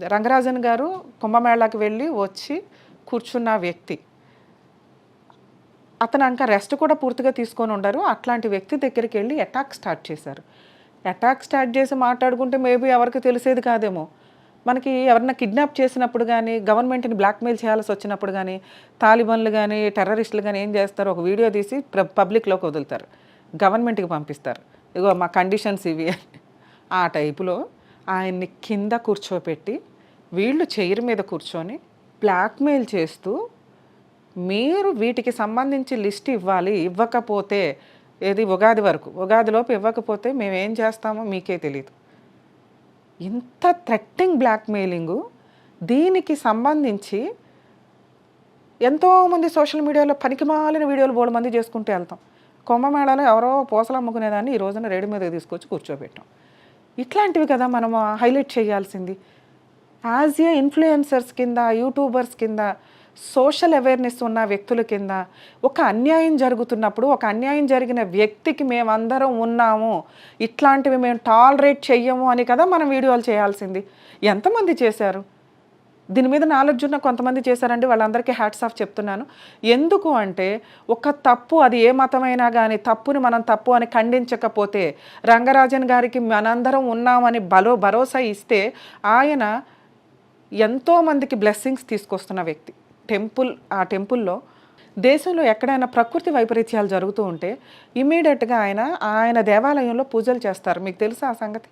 రంగరాజన్ గారు కుంభమేళాకి వెళ్ళి వచ్చి కూర్చున్న వ్యక్తి. అతను ఇంకా రెస్ట్ కూడా పూర్తిగా తీసుకొని ఉండరు. అట్లాంటి వ్యక్తి దగ్గరికి వెళ్ళి అటాక్ స్టార్ట్ చేశారు. అటాక్ స్టార్ట్ చేసి మాట్లాడుకుంటే మేబీ ఎవరికి తెలిసేది కాదేమో. మనకి ఎవరన్నా కిడ్నాప్ చేసినప్పుడు గానీ, గవర్నమెంట్‌ని బ్లాక్‌మెయిల్ చేయాల్సి వచ్చినప్పుడు గానీ, తాలిబాన్లు గానీ, టెర్రరిస్టులు గానీ ఏం చేస్తారు, ఒక వీడియో తీసి పబ్లిక్‌లోకి వదులుతారు. గవర్నమెంట్‌కి పంపిస్తారు. ఇగో మా కండిషన్స్ ఇవి అని. ఆ టైపులో ఆయన్ని కింద కూర్చోపెట్టి, వీళ్ళు చైర్ మీద కూర్చొని బ్లాక్‌మెయిల్ చేస్తూ, మీరు వీటికి సంబంధించి లిస్ట్ ఇవ్వాలి. ఇవ్వకపోతే ఏది ఉగాది వరకు. ఉగాదిలోపు ఇవ్వకపోతే మేమేం చేస్తామో మీకే తెలీదు. ఇంత థ్రెట్టింగ్ బ్లాక్‌మెయిలింగు. దీనికి సంబంధించి ఎంతోమంది సోషల్ మీడియాలో పనికిమాలిన వీడియోలు బోలెడుమంది చేసుకుంటూ వెళ్తాం. కుంభమేళాలో ఎవరో పూసలు అమ్ముకునేదాన్ని ఈ రోజున రేడు మీదకి తీసుకొచ్చి కూర్చోబెట్టాం. ఇట్లాంటివి కదా మనము హైలైట్ చేయాల్సింది. యాజ్ ఏ ఇన్‌ఫ్లుయెన్సర్స్ కింద, యూట్యూబర్స్ కింద, సోషల్ అవేర్‌నెస్ ఉన్న వ్యక్తుల కింద ఒక అన్యాయం జరుగుతున్నప్పుడు, ఒక అన్యాయం జరిగిన వ్యక్తికి మేమందరం ఉన్నాము, ఇట్లాంటివి మేము టాలరేట్ చెయ్యము అని కదా మనం వీడియోలు చేయాల్సింది. ఎంతమంది చేశారు? దీని మీద నాలెడ్జ్ ఉన్న కొంతమంది చేశారండి. వాళ్ళందరికీ హ్యాట్స్ ఆఫ్ చెప్తున్నాను. ఎందుకు అంటే ఒక తప్పు, అది ఏ మతమైనా కానీ తప్పుని మనం తప్పు అని ఖండించకపోతే, రంగరాజన్ గారికి మనందరం ఉన్నామని భరోసా ఇస్తే ఆయన ఎంతోమందికి బ్లెస్సింగ్స్ తీసుకొస్తున్న వ్యక్తి. ఆ టెంపుల్లో దేశంలో ఎక్కడైనా ప్రకృతి వైపరీత్యాలు జరుగుతూ ఉంటే ఇమ్మీడియట్‌గా ఆయన దేవాలయంలో పూజలు చేస్తారు. మీకు తెలుసా ఆ సంగతి?